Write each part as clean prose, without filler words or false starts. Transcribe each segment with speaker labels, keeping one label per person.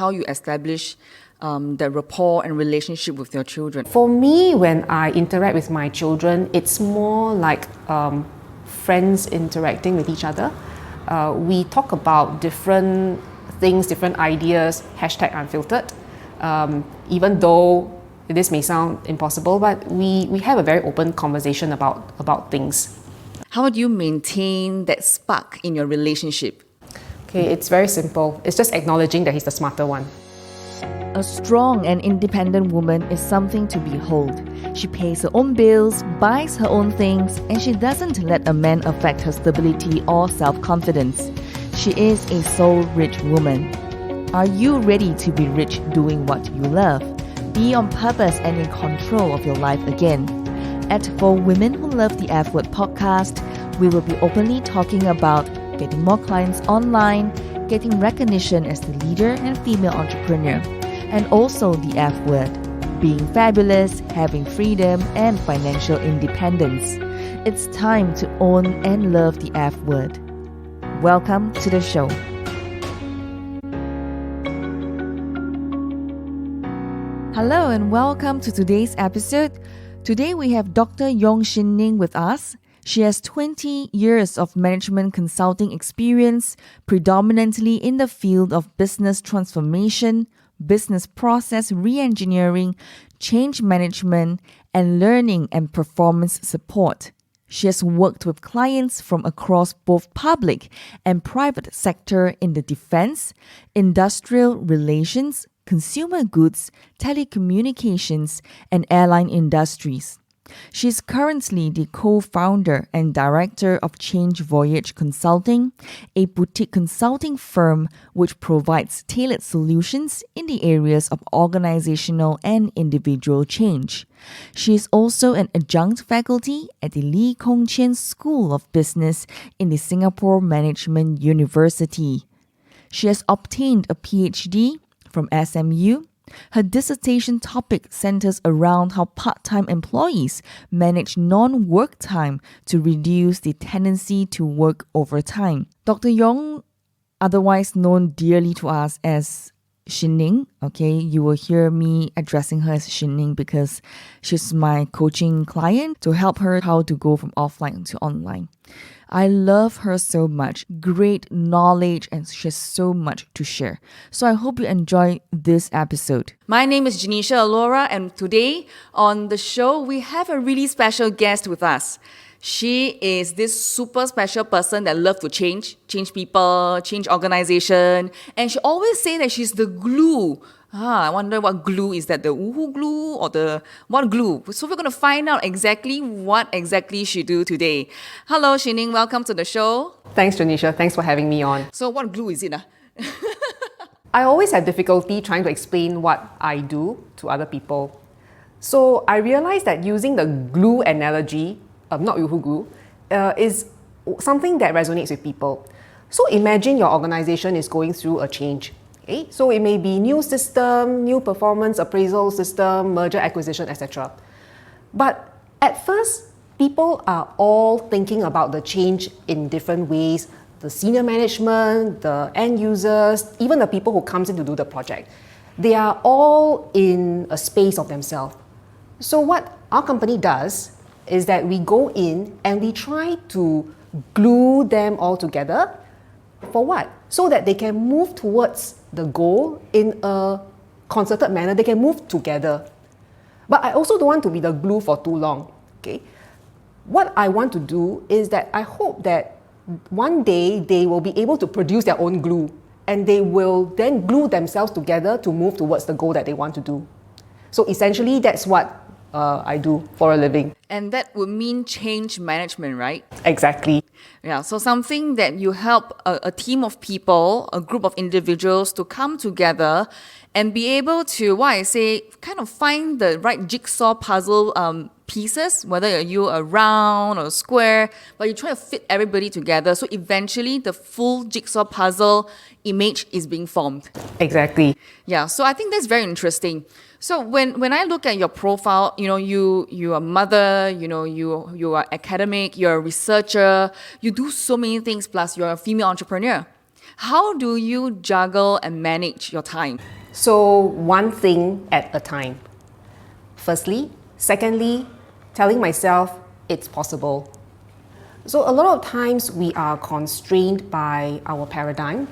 Speaker 1: how you establish the rapport and relationship with your children?
Speaker 2: For me, when I interact with my children, it's more like friends interacting with each other. We talk about different things, different ideas, #unfiltered. Even though this may sound impossible, but we have a very open conversation about things.
Speaker 1: How do you maintain that spark in your relationship?
Speaker 2: Okay, it's very simple. It's just acknowledging that he's the smarter one.
Speaker 3: A strong and independent woman is something to behold. She pays her own bills, buys her own things, and she doesn't let a man affect her stability or self-confidence. She is a soul-rich woman. Are you ready to be rich doing what you love? Be on purpose and in control of your life again. For Women Who Love the F-Word podcast, we will be openly talking about getting more clients online, getting recognition as the leader and female entrepreneur, and also the F-word, being fabulous, having freedom, and financial independence. It's time to own and love the F-word. Welcome to the show. Hello and welcome to today's episode. Today we have Dr. Yong Ning with us. She has 20 years of management consulting experience, predominantly in the field of business transformation, business process re-engineering, change management, and learning and performance support. She has worked with clients from across both public and private sector in the defense, industrial relations, consumer goods, telecommunications, and airline industries. She is currently the co-founder and director of Change Voyage Consulting, a boutique consulting firm which provides tailored solutions in the areas of organizational and individual change. She is also an adjunct faculty at the Lee Kong Chian School of Business in the Singapore Management University. She has obtained a Ph.D. from SMU. Her dissertation topic centers around how part-time employees manage non-work time to reduce the tendency to work overtime. Dr. Yong, otherwise known dearly to us as Ning, okay, you will hear me addressing her as Ning because she's my coaching client to help her how to go from offline to online. I love her so much, great knowledge, and she has so much to share. So I hope you enjoy this episode.
Speaker 1: My name is Janisha Alora, and today on the show, we have a really special guest with us. She is this super special person that loves to change people, change organization, and she always say that she's the glue. I wonder what glue is that, the woohoo glue or the what glue? So we're going to find out exactly what exactly she do today. Hello, Ning, welcome to the show.
Speaker 2: Thanks, Janisha. Thanks for having me on.
Speaker 1: So what glue is it?
Speaker 2: I always have difficulty trying to explain what I do to other people. So I realized that using the glue analogy, not woohoo glue, is something that resonates with people. So imagine your organization is going through a change. Okay? So it may be new system, new performance appraisal system, merger acquisition, etc. But at first, people are all thinking about the change in different ways. The senior management, the end users, even the people who comes in to do the project. They are all in a space of themselves. So what our company does is that we go in and we try to glue them all together. For what? So that they can move towards the goal in a concerted manner. They can move together. But I also don't want to be the glue for too long. Okay? What I want to do is that I hope that one day they will be able to produce their own glue and they will then glue themselves together to move towards the goal that they want to do. So essentially, that's what I do for a living.
Speaker 1: And that would mean change management, right?
Speaker 2: Exactly.
Speaker 1: Yeah, so something that you help a team of people, a group of individuals to come together and be able to, kind of find the right jigsaw puzzle pieces, whether you're a round or a square, but you try to fit everybody together. So eventually the full jigsaw puzzle image is being formed.
Speaker 2: Exactly.
Speaker 1: Yeah, so I think that's very interesting. So when I look at your profile, you are a mother, you are academic, you're a researcher, you do so many things, plus you're a female entrepreneur. How do you juggle and manage your time?
Speaker 2: So, one thing at a time. Firstly. Secondly, telling myself it's possible. So, a lot of times we are constrained by our paradigm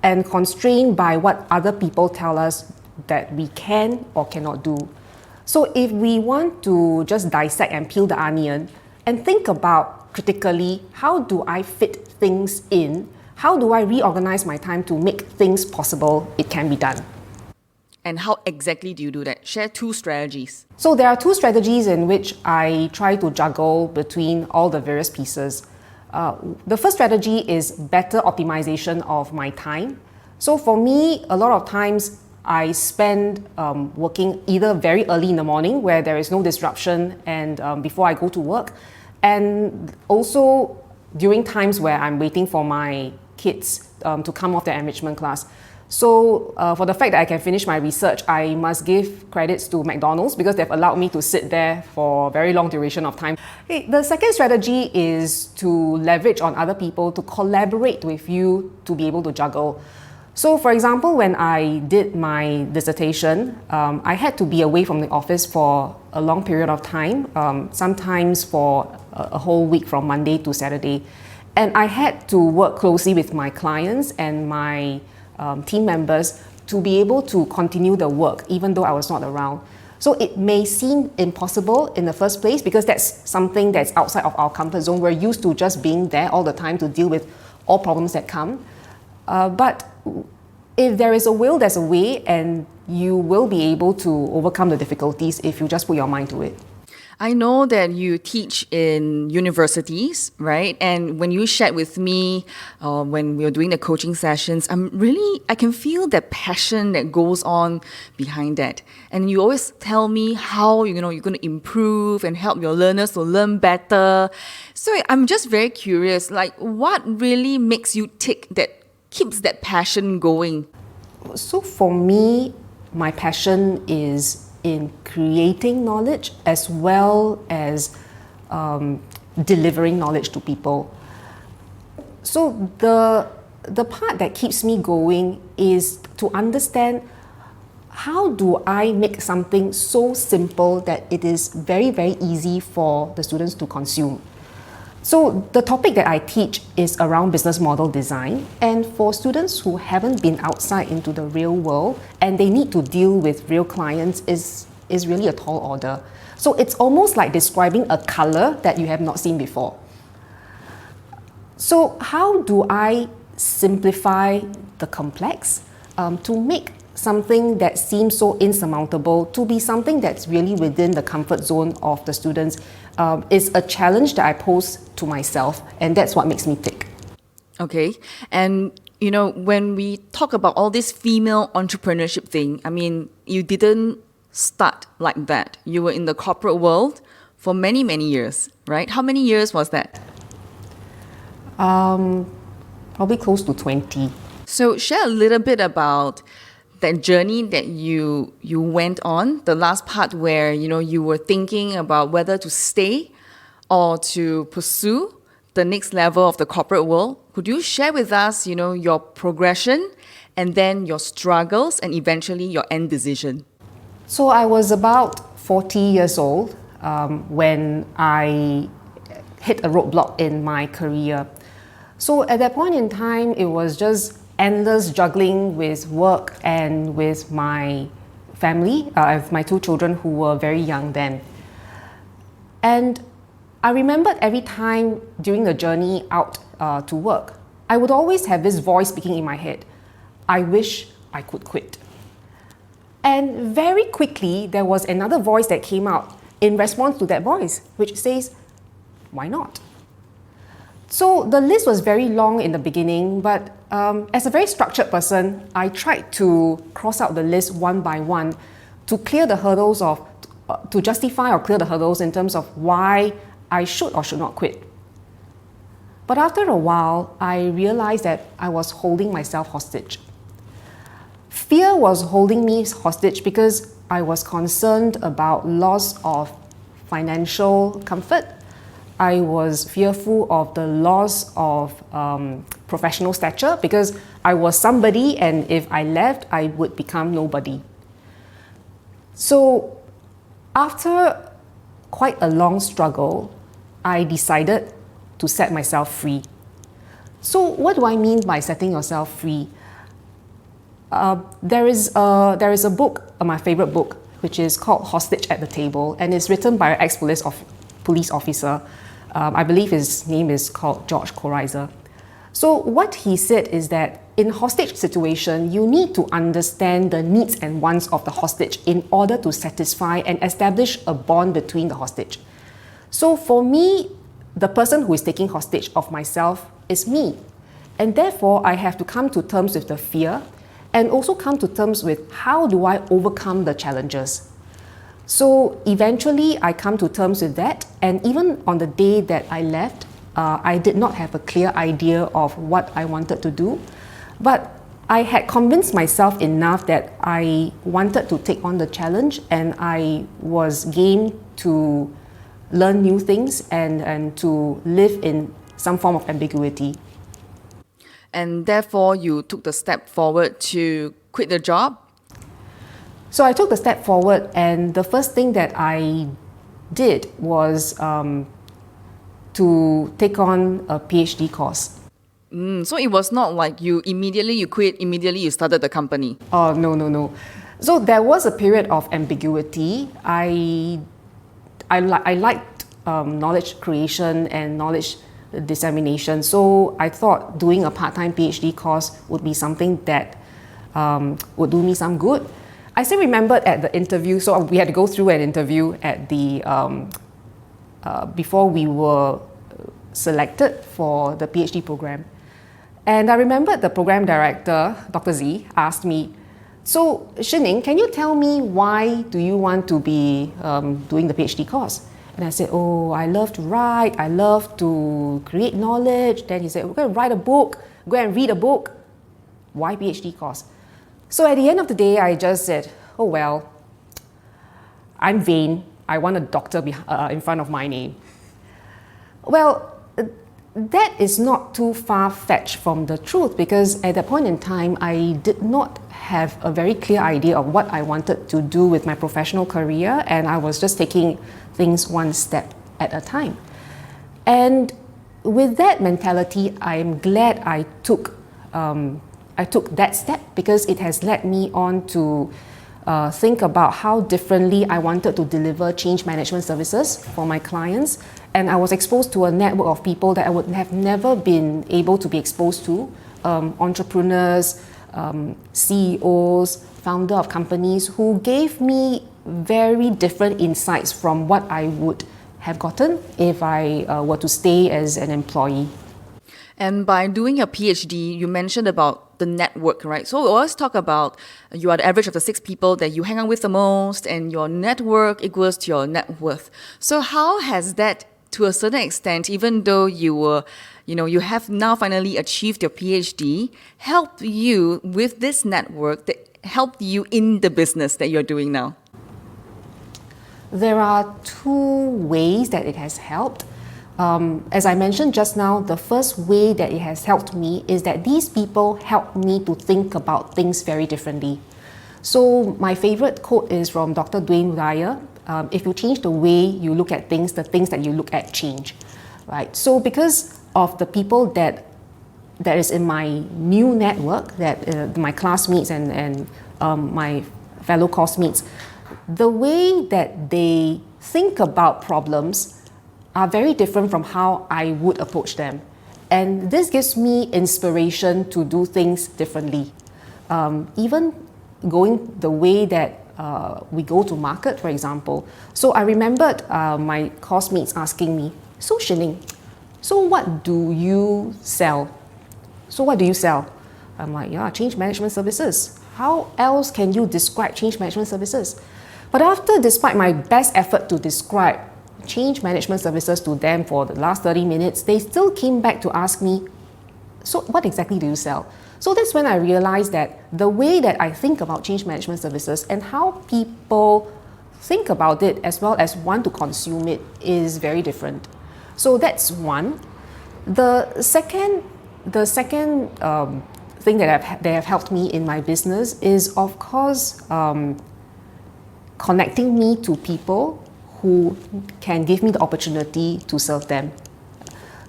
Speaker 2: and constrained by what other people tell us that we can or cannot do. So, if we want to just dissect and peel the onion and think about critically, how do I fit things in? How do I reorganize my time to make things possible? It can be done.
Speaker 1: And how exactly do you do that? Share 2 strategies.
Speaker 2: So there are 2 strategies in which I try to juggle between all the various pieces. The first strategy is better optimization of my time. So for me, a lot of times I spend working either very early in the morning where there is no disruption and before I go to work, and also during times where I'm waiting for my kids to come off their enrichment class. So for the fact that I can finish my research, I must give credits to McDonald's because they've allowed me to sit there for a very long duration of time. Okay, the second strategy is to leverage on other people to collaborate with you to be able to juggle. So for example, when I did my dissertation, I had to be away from the office for a long period of time, sometimes for a whole week from Monday to Saturday. And I had to work closely with my clients and my team members to be able to continue the work even though I was not around. So it may seem impossible in the first place because that's something that's outside of our comfort zone. We're used to just being there all the time to deal with all problems that come. But if there is a will, there's a way, and you will be able to overcome the difficulties if you just put your mind to it.
Speaker 1: I know that you teach in universities, right? And when you shared with me when we were doing the coaching sessions, I can feel that passion that goes on behind that. And you always tell me how you're going to improve and help your learners to learn better. So I'm just very curious, like what really makes you tick, that keeps that passion going?
Speaker 2: So for me, my passion is in creating knowledge as well as delivering knowledge to people. So the part that keeps me going is to understand how do I make something so simple that it is very, very easy for the students to consume. So the topic that I teach is around business model design, and for students who haven't been outside into the real world and they need to deal with real clients is really a tall order. So it's almost like describing a color that you have not seen before. So how do I simplify the complex to make something that seems so insurmountable to be something that's really within the comfort zone of the students is a challenge that I pose to myself, and that's what makes me tick.
Speaker 1: Okay, and when we talk about all this female entrepreneurship thing, you didn't start like that. You were in the corporate world for many, many years, right? How many years was that?
Speaker 2: Probably close to 20.
Speaker 1: So share a little bit about that journey that you went on, the last part where you were thinking about whether to stay or to pursue the next level of the corporate world. Could you share with us, your progression and then your struggles and eventually your end decision?
Speaker 2: So I was about 40 years old when I hit a roadblock in my career. So at that point in time, it was just endless juggling with work and with my family. I have my 2 children who were very young then. And I remembered every time during the journey out to work, I would always have this voice speaking in my head, I wish I could quit. And very quickly, there was another voice that came out in response to that voice, which says, why not? So the list was very long in the beginning, but as a very structured person, I tried to cross out the list one by one to clear the hurdles to justify or clear the hurdles in terms of why I should or should not quit. But after a while, I realized that I was holding myself hostage. Fear was holding me hostage because I was concerned about loss of financial comfort. I was fearful of the loss of professional stature because I was somebody, and if I left, I would become nobody. So after quite a long struggle, I decided to set myself free. So what do I mean by setting yourself free? There is a book, my favorite book, which is called Hostage at the Table, and it's written by an ex-police officer. I believe his name is called George Coreiser. So what he said is that in hostage situation, you need to understand the needs and wants of the hostage in order to satisfy and establish a bond between the hostage. So for me, the person who is taking hostage of myself is me. And therefore, I have to come to terms with the fear and also come to terms with how do I overcome the challenges. So eventually, I come to terms with that. And even on the day that I left, I did not have a clear idea of what I wanted to do. But I had convinced myself enough that I wanted to take on the challenge, and I was game to learn new things and to live in some form of ambiguity.
Speaker 1: And therefore, you took the step forward to quit the job?
Speaker 2: So I took the step forward, and the first thing that I did was to take on a PhD course.
Speaker 1: So it was not like you quit, immediately you started the company.
Speaker 2: Oh, no. So there was a period of ambiguity. I liked knowledge creation and knowledge dissemination. So I thought doing a part-time PhD course would be something that would do me some good. I still remembered at the interview, so we had to go through an interview at the before we were selected for the PhD program. And I remembered the program director, Dr. Z, asked me, so Ning, can you tell me why do you want to be doing the PhD course? And I said, oh, I love to write, I love to create knowledge. Then he said, we're going to write a book, go and read a book. Why PhD course? So at the end of the day, I just said, oh well, I'm vain. I want a doctor in front of my name. Well, that is not too far-fetched from the truth, because at that point in time, I did not have a very clear idea of what I wanted to do with my professional career, and I was just taking things one step at a time. And with that mentality, I'm glad I took that step, because it has led me on to think about how differently I wanted to deliver change management services for my clients. And I was exposed to a network of people that I would have never been able to be exposed to, entrepreneurs, CEOs, founder of companies who gave me very different insights from what I would have gotten if I were to stay as an employee.
Speaker 1: And by doing a PhD, you mentioned about the network, right? So we always talk about you are the average of the 6 people that you hang out with the most, and your network equals to your net worth. So how has that, to a certain extent, even though you have now finally achieved your PhD, helped you with this network that helped you in the business that you're doing now?
Speaker 2: There are 2 ways that it has helped. As I mentioned just now, the first way that it has helped me is that these people helped me to think about things very differently. So my favorite quote is from Dr. Dwayne Dyer. If you change the way you look at things, the things that you look at change. Right? So because of the people that is in my new network, that my classmates and my fellow coursemates, the way that they think about problems are very different from how I would approach them. And this gives me inspiration to do things differently. Even going the way that we go to market, for example. So I remembered my coursemates asking me, so Ning, so what do you sell? So what do you sell? I'm like, yeah, change management services. How else can you describe change management services? But despite my best effort to describe change management services to them for the last 30 minutes, they still came back to ask me, so what exactly do you sell? So that's when I realized that the way that I think about change management services and how people think about it as well as want to consume it is very different. So that's one. The second The second thing that they have helped me in my business is, of course, connecting me to people who can give me the opportunity to serve them.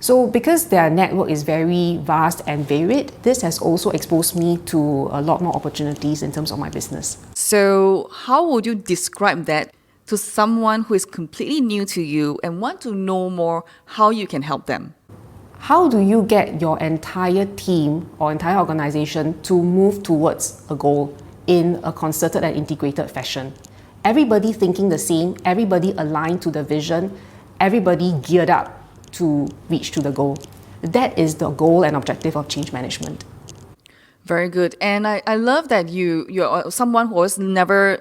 Speaker 2: So because their network is very vast and varied, this has also exposed me to a lot more opportunities in terms of my business.
Speaker 1: So, how would you describe that to someone who is completely new to you and want to know more how you can help them?
Speaker 2: How do you get your entire team or entire organization to move towards a goal in a concerted and integrated fashion? Everybody thinking the same, everybody aligned to the vision, everybody geared up to reach to the goal. That is the goal and objective of change management.
Speaker 1: Very good. And I love that you're someone who was never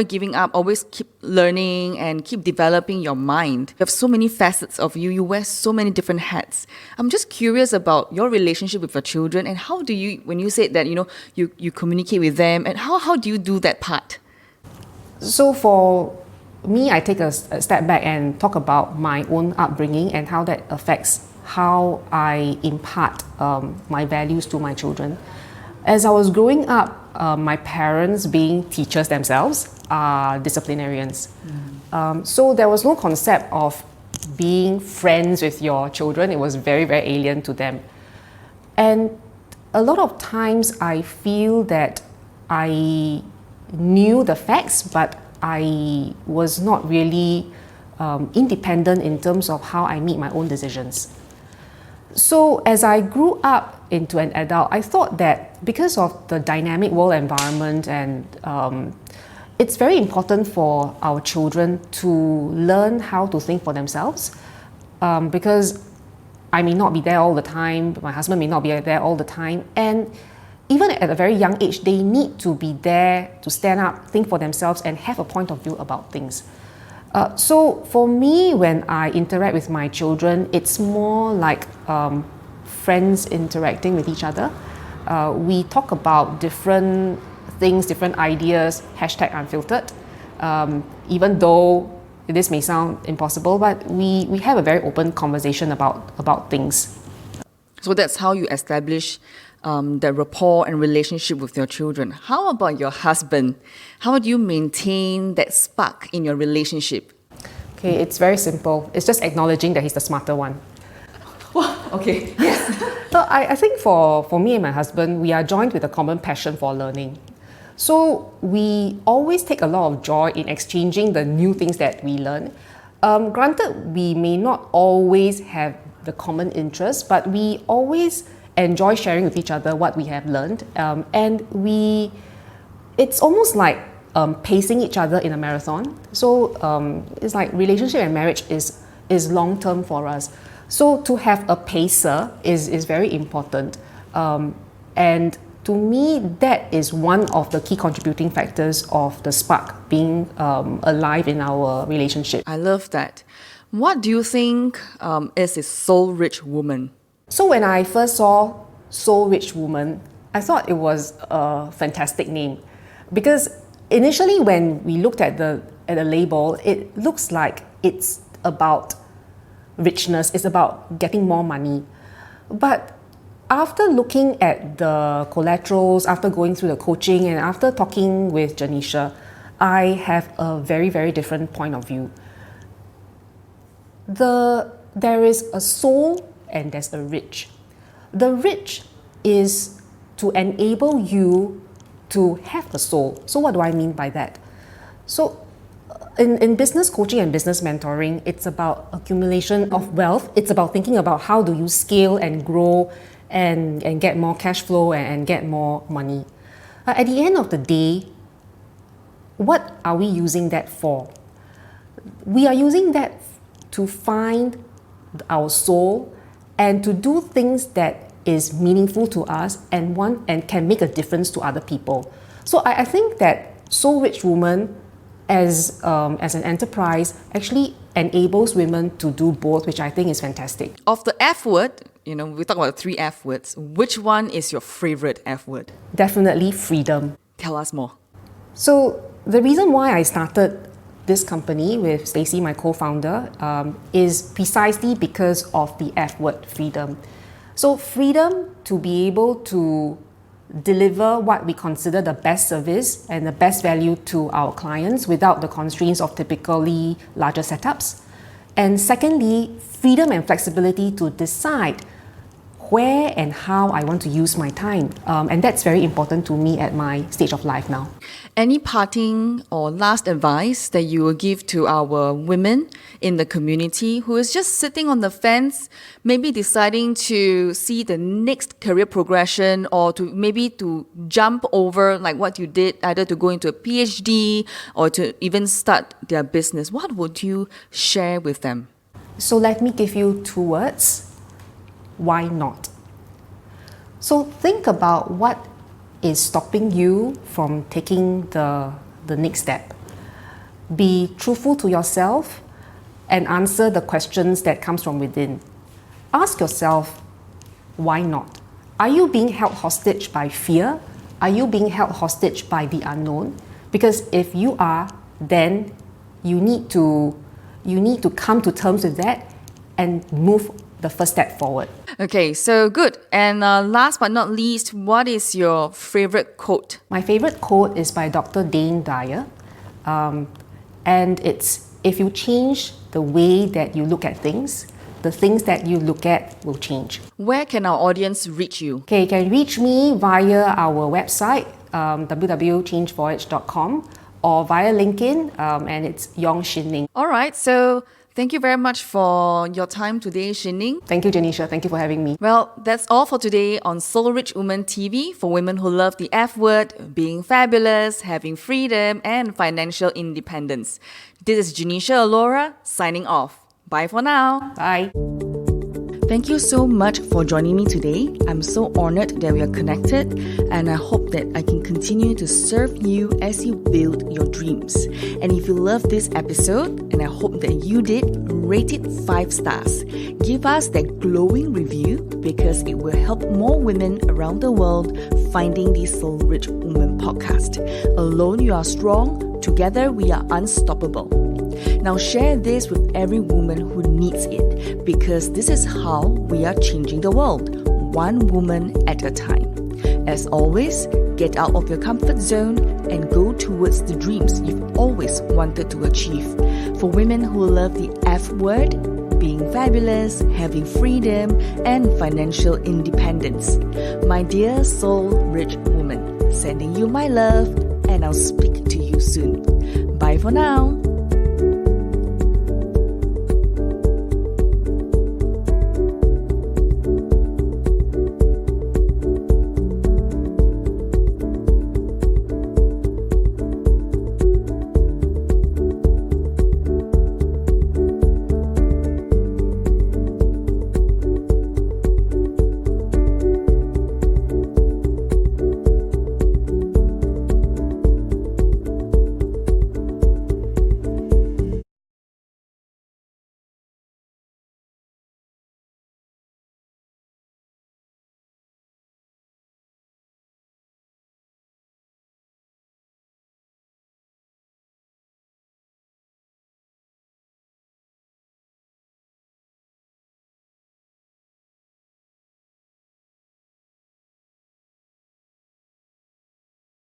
Speaker 1: giving up, always keep learning and keep developing your mind. You have so many facets of you. You wear so many different hats. I'm just curious about your relationship with your children and how do you, when you said that, you communicate with them, and how do you do that part?
Speaker 2: So for me, I take a step back and talk about my own upbringing and how that affects how I impart my values to my children. As I was growing up, my parents, being teachers themselves, are disciplinarians. So there was no concept of being friends with your children. It was very, very alien to them. And a lot of times I feel that I knew the facts, but I was not really independent in terms of how I make my own decisions. So as I grew up into an adult, I thought that because of the dynamic world environment and it's very important for our children to learn how to think for themselves, because I may not be there all the time, my husband may not be there all the time, and even at a very young age, they need to be there to stand up, think for themselves, and have a point of view about things. So for me, when I interact with my children, it's more like friends interacting with each other. We talk about different things, different ideas, #unfiltered. Even though this may sound impossible, but we have a very open conversation about things.
Speaker 1: So that's how you establish the rapport and relationship with your children. How about your husband? How do you maintain that spark in your relationship?
Speaker 2: Okay, it's very simple. It's just acknowledging that he's the smarter one.
Speaker 1: Okay, yes.
Speaker 2: So I think for me and my husband, we are joined with a common passion for learning. So we always take a lot of joy in exchanging the new things that we learn. Granted, we may not always have the common interest, but we always enjoy sharing with each other what we have learned. And it's almost like pacing each other in a marathon. So it's like relationship and marriage is long term for us. So to have a pacer is very important. And to me, that is one of the key contributing factors of the spark being alive in our relationship.
Speaker 1: I love that. What do you think is a soul-rich woman?
Speaker 2: So when I first saw Soul Rich Woman, I thought it was a fantastic name. Because initially when we looked at the label, it looks like it's about richness, it's about getting more money. But after looking at the collaterals, after going through the coaching, and after talking with Janisha, I have a very, very different point of view. There is a soul and there's a rich. The rich is to enable you to have a soul. So what do I mean by that? So in business coaching and business mentoring, it's about accumulation of wealth. It's about thinking about how do you scale and grow and get more cash flow and get more money. At the end of the day, what are we using that for? We are using that to find our soul and to do things that is meaningful to us and can make a difference to other people. So I think that Soul Rich Woman as an enterprise actually enables women to do both, which I think is fantastic.
Speaker 1: Of the F word, we talk about the 3 F words. Which one is your favorite F word?
Speaker 2: Definitely freedom.
Speaker 1: Tell us more.
Speaker 2: So the reason why I started this company with Stacey, my co-founder, is precisely because of the F word, freedom. So freedom to be able to deliver what we consider the best service and the best value to our clients without the constraints of typically larger setups. And secondly, freedom and flexibility to decide where and how I want to use my time. And that's very important to me at my stage of life now.
Speaker 1: Any parting or last advice that you will give to our women in the community who is just sitting on the fence, maybe deciding to see the next career progression or to maybe to jump over like what you did, either to go into a Ph.D. or to even start their business? What would you share with them?
Speaker 2: So let me give you 2 words. Why not? So think about what is stopping you from taking the next step. Be truthful to yourself and answer the questions that comes from within. Ask yourself, why not? Are you being held hostage by fear? Are you being held hostage by the unknown? Because if you are, then you need to come to terms with that and move the first step forward.
Speaker 1: Okay, so good. And last but not least, what is your favorite quote?
Speaker 2: My favorite quote is by Dr. Dane Dyer. And it's, if you change the way that you look at things, the things that you look at will change.
Speaker 1: Where can our audience reach you?
Speaker 2: Okay, you can reach me via our website, www.changevoyage.com, or via LinkedIn, and it's Yong Ning.
Speaker 1: All right, so thank you very much for your time today, Ning.
Speaker 2: Thank you, Janisha. Thank you for having me.
Speaker 1: Well, that's all for today on Soul Rich Woman TV for women who love the F word, being fabulous, having freedom, and financial independence. This is Janisha Alora signing off. Bye for now.
Speaker 2: Bye.
Speaker 3: Thank you so much for joining me today. I'm so honored that we are connected, and I hope that I can continue to serve you as you build your dreams. And if you love this episode, and I hope that you did, rate it 5 stars. Give us that glowing review because it will help more women around the world finding the Soul Rich Woman podcast. Alone you are strong, together we are unstoppable. Now share this with every woman who needs it, because this is how we are changing the world, one woman at a time. As always, get out of your comfort zone and go towards the dreams you've always wanted to achieve. For women who love the F word, being fabulous, having freedom, and financial independence. My dear soul rich woman, sending you my love, and I'll